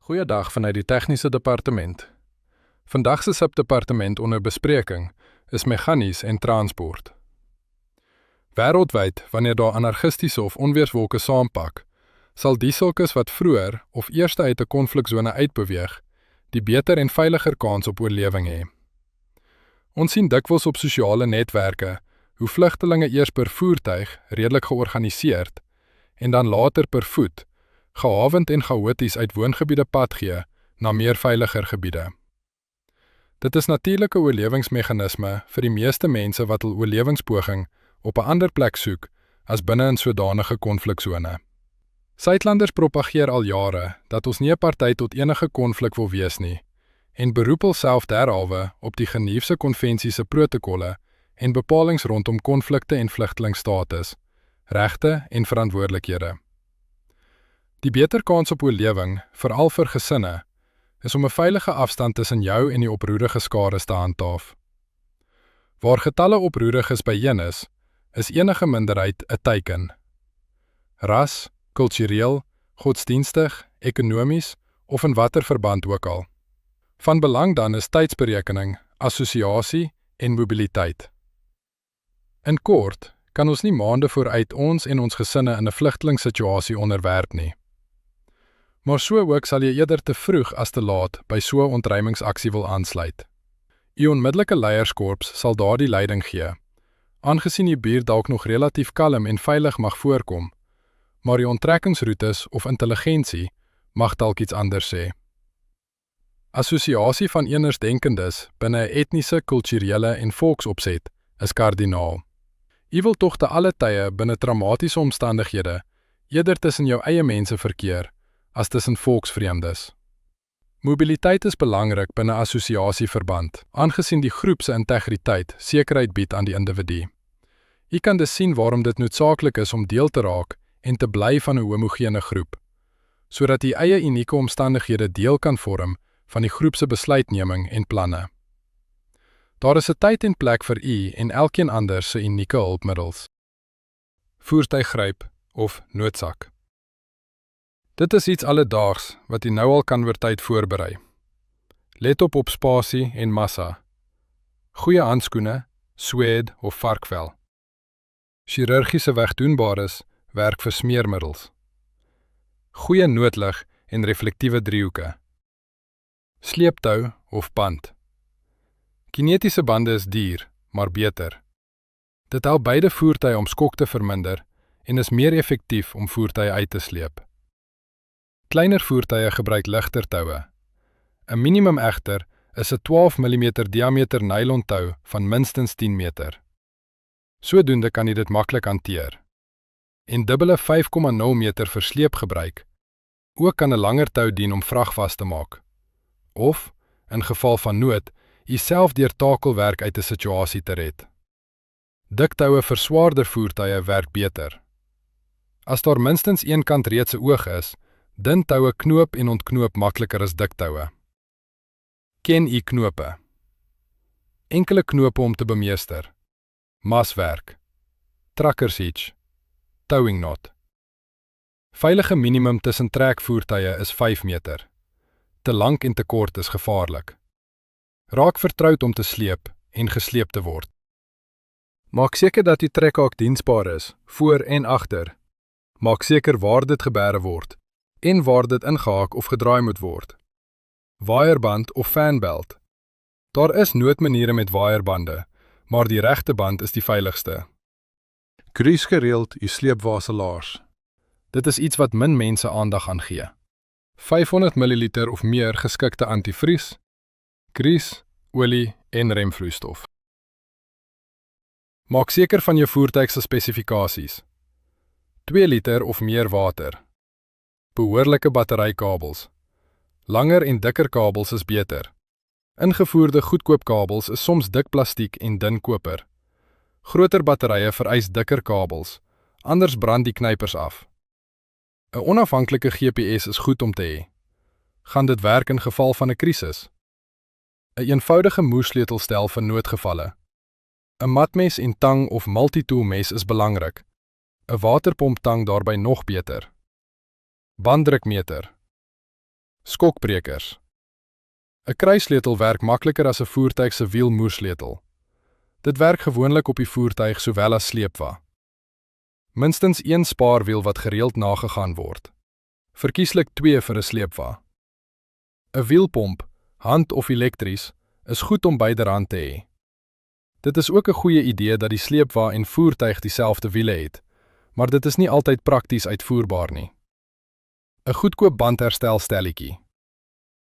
Goeiedag vanuit die tegniese departement. Vandag se subdepartement onder bespreking is meganies en transport. Wêreldwyd, wanneer daar anarchistiese of onweerswolke saampak, sal dieselkes wat vroeër of eerste uit 'n konfliksone uitbeweeg, die beter en veiliger kans op oorlewing hê. Ons sien dikwels op sosiale netwerke hoe vlugtelinge eers per voertuig, redelik georganiseerd, en dan later per voet, gehawend en chaoties uit woongebiede pad gee na meer veiliger gebiede. Dit is natuurlike oorlewingsmeganisme vir die meeste mense wat hul oorlewingspoging op 'n ander plek soek as binne in sodanige konfliksone. Suidlanders propageer al jare dat ons nie 'n party tot enige konflik wil wees nie en beroep hulself derhalwe op die Geneefse Konvensie se protokolle en bepalings rondom konflikte en vlugtelingstatus, regte en verantwoordelikhede. Die beter kans op oorlewing, veral vir gesinne, is om 'n veilige afstand tussen jou en die oproerige skares te handhaaf. Waar getalle oproeriges byeen is enige minderheid 'n teiken. Ras, kultureel, godsdienstig, ekonomies of in watter verband ook al. Van belang dan is tydsberekening, assosiasie en mobiliteit. In kort, kan ons nie maande vooruit ons en ons gesinne in 'n vlugtelingssituasie onderwerp nie. Maar so ook sal jy eerder te vroeg as te laat by so 'n ontruimingsaksie wil aansluit. U onmiddellike leierskorps sal daardie leiding gee, aangesien die buurt dalk nog relatief kalm en veilig mag voorkom, maar die onttrekkingsroetes of intelligensie mag dalk iets anders sê. Assosiasie van eenersdenkendes binne 'n etniese, kulturele en volksopset is kardinaal. U wil tog te alle tye binne traumatiese omstandighede eerder tussen jou eie mense verkeer as tussen volksvreemdes. Mobiliteit is belangrik binne assosiasieverband, aangesien die groep se integriteit sekerheid bied aan die individu. U kan dus sien waarom dit noodsaaklik is om deel te raak en te bly van 'n homogene groep, sodat u eie unieke omstandighede deel kan vorm van die groep se besluitneming en planne. Daar is 'n tyd en plek vir u en elkeen ander se unieke hulpmiddels. Voertuiggryp of noodsak. Dit is iets alledaags wat u nou al kan oor tyd voorberei. Let op spasie en massa. Goeie handskoene, sweat of varkvel. Chirurgiese wegdoenbares werk vir smeermiddels. Goeie noodlig en reflektiewe driehoeke. Sleeptou of band. Kinetiese bande is duur, maar beter. Dit help beide voertuie om skok te verminder en is meer effektief om voertuie uit te sleep. Kleiner voertuie gebruik ligter toue. 'n minimum egter is 'n 12 mm diameter nylon tou van minstens 10 meter. Sodoende kan jy dit maklik hanteer. En dubbele 5,0 meter vir sleep gebruik. Ook kan 'n langer tou dien om vrag vas te maak. Of, in geval van nood, jouself deur takelwerk uit 'n situasie te red. Dik toue vir swaarder voertuie werk beter. As daar minstens een kant reeds 'n oog is, dun toue knoop en ontknoop makliker as dik toue. Ken u knope? Enkele knope om te bemeester. Maswerk, truckers hitch, towing knot. Veilige minimum tussen trekvoertuie is 5 meter. Te lank en te kort is gevaarlik. Raak vertroud om te sleep en gesleep te word. Maak seker dat die trekhaak diensbaar is, voor en agter. Maak seker waar dit gebêre word en waar dit ingehaak of gedraai moet word. Waaierband of fanbelt. Daar is noodmaniere met waaierbande, maar die regte band is die veiligste. Grease gereeld u sleepwaselaars. Dit is iets wat min mense aandag aan gee. 500 ml of meer geskikte antivries, grease, olie en remvloeistof. Maak seker van jou voertuig se spesifikasies. 2 liter of meer water. Behoorlike batterykabels. Langer en dikker kabels is beter. Ingevoerde goedkoop kabels is soms dik plastiek en dun koper. Groter batterye vereis dikker kabels, anders brand die knypers af. 'n Onafhanklike GPS is goed om te hê. Gaan dit werk in geval van 'n krisis? 'n Eenvoudige moersleutel vir noodgevalle. 'n Matmes en tang of multitool mes is belangrik. 'n waterpomptang daarbey nog beter. Banddrukmeter. Skokbrekers. 'n Kruissleutel werk makliker as 'n voertuig se wielmoersleutel. Dit werk gewoonlik op die voertuig sowel as sleepwa. Minstens een spaarwiel wat gereeld nagegaan word. Verkieslik 2 vir 'n sleepwa. 'n Wielpomp, hand of elektries, is goed om byderhand te hê. Dit is ook 'n goeie idee dat die sleepwa en voertuig dieselfde wiele het, maar dit is nie altyd prakties uitvoerbaar nie. 'n Goedkoop bandherstelstelletjie.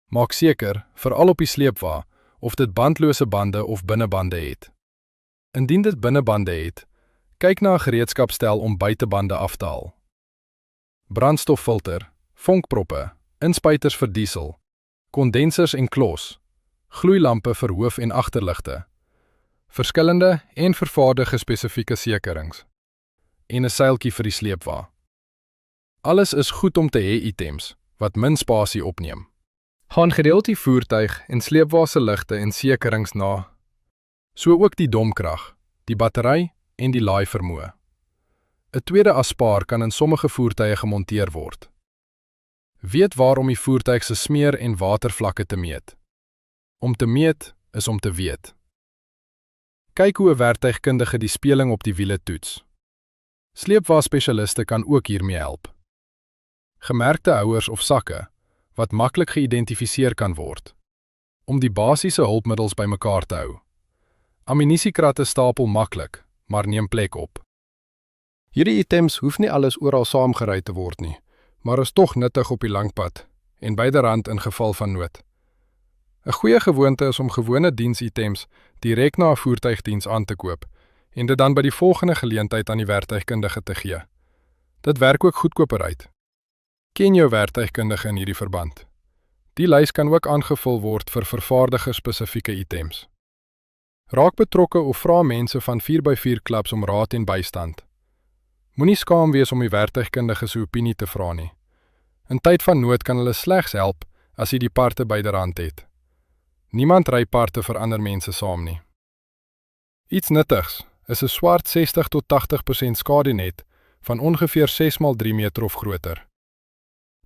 Maak seker, veral op die sleepwa, of dit bandlose bande of binnebande het. Indien dit binnebande het, kyk na 'n gereedskapstel om buitebande af te haal. Brandstoffilter, vonkproppe, inspuiters vir diesel, kondensers en klos, gloeilampe vir hoof- en agterligte, verskillende en vervaardige spesifieke sekerings, en 'n seiltjie vir die sleepwa. Alles is goed om te hê items, wat min spasie opneem. Gaan gereeld die voertuig en sleepwa se ligte en sekerings na, so ook die domkrag, die battery en die laai vermoë. 'n Tweede aspaar kan in sommige voertuie gemonteer word. Weet waar om die voertuig se smeer en watervlakke te meet. Om te meet is om te weet. Kyk hoe 'n werktuigkundige die speling op die wiele toets. Sleepwa spesialiste kan ook hiermee help. Gemerkte houers of sakke, wat maklik geïdentifiseer kan word. Om die basiese hulpmiddels bymekaar te hou. Ammunisiekratte stapel maklik, maar neem plek op. Hierdie items hoef nie alles oral saamgery te word nie, maar is tog nuttig op die langpad en byderhand in geval van nood. 'n Goeie gewoonte is om gewone diensitems direk na 'n voertuigdiens aan te koop en dit dan by die volgende geleentheid aan die werktuigkundige te gee. Dit werk ook goedkoper uit. Ken jou werktuigkundige in hierdie verband. Die lys kan ook aangevul word vir vervaardiger-spesifieke items. Raak betrokke of vra mense van 4x4 klubs om raad en bystand. Moenie skaam wees om die werktuigkundige se opinie te vra nie. In tyd van nood kan hulle slegs help as jy die parte byderhand het. Niemand ry parte vir ander mense saam nie. Iets nuttigs is 'n swart 60 tot 80% skadinet van ongeveer 6x3 meter of groter.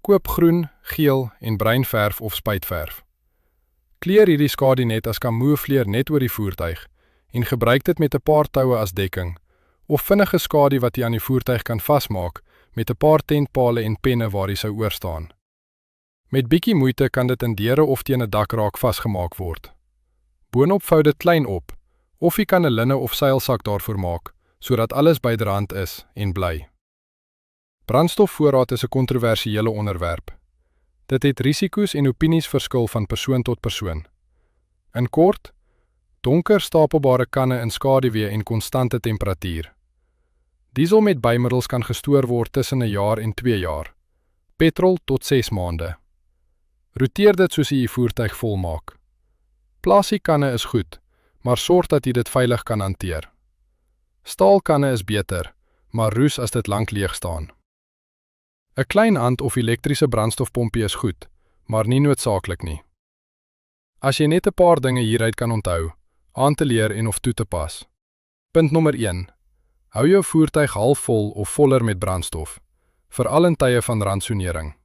Koop groen, geel en bruin verf of spuitverf. Kleur hierdie skadinet as kamoufleer net oor die voertuig en gebruik dit met 'n paar toue as dekking of vinnige skadu wat jy aan die voertuig kan vasmaak met 'n paar tentpale en penne waar jy sou oorstaan. Met bietjie moeite kan dit in deure of teen 'n dakraak vasgemaak word. Boonop vou dit klein op, of jy kan 'n linne of seilsak daarvoor maak, sodat alles byderhand is en bly. Brandstofvoorraad is 'n kontroversiële onderwerp. Dit het risiko's en opinies verskil van persoon tot persoon. In kort, donker stapelbare kanne in skaduwee en konstante temperatuur. Diesel met bymiddels kan gestoor word tussen 'n jaar en 2 jaar. Petrol tot 6 maande. Roteer dit soos jy die voertuig volmaak. Plastiekkanne is goed, maar sorg dat jy dit veilig kan hanteer. Staalkanne is beter, maar roes as dit lank leeg staan. 'n Klein hand of elektriese brandstofpompie is goed, maar nie noodsaaklik nie. As jy net 'n paar dinge hieruit kan onthou, aan te leer en of toe te pas. Punt nommer 1. Hou jou voertuig half vol of voller met brandstof, veral in tye van ransonering.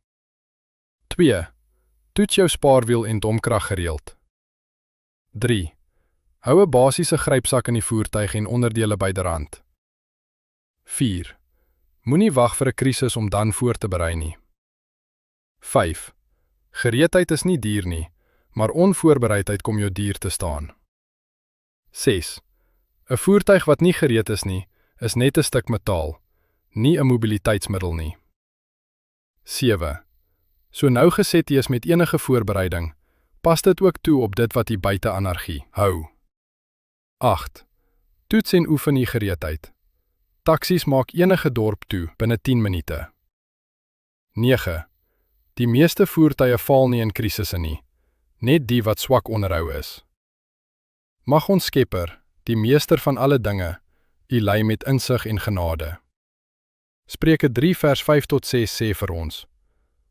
2. Toets jou spaarwiel en domkrag gereeld. 3. Hou 'n basiese grypsak in die voertuig en onderdele byderhand. 4. Moenie wag vir 'n krisis om dan voor te berei nie. 5. Gereedheid is nie duur nie, maar onvoorbereidheid kom jou duur te staan. 6. 'n Voertuig wat nie gereed is nie, is net 'n stuk metaal, nie 'n mobiliteitsmiddel nie. 7. So nou geset jy is met enige voorbereiding, pas dit ook toe op dit wat jy buite anargie hou. 8. Toets en oefen die gereedheid. Taksies maak enige dorp toe binne 10 minute. 9. Die meeste voertuie val nie in krisisse nie, net die wat swak onderhou is. Mag ons Skepper, die meester van alle dinge, u lei met insig en genade. Spreuke 3 vers 5 tot 6 sê vir ons: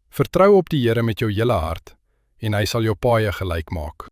Vertrou op die Here met jou hele hart, en hy sal jou paaie gelyk maak.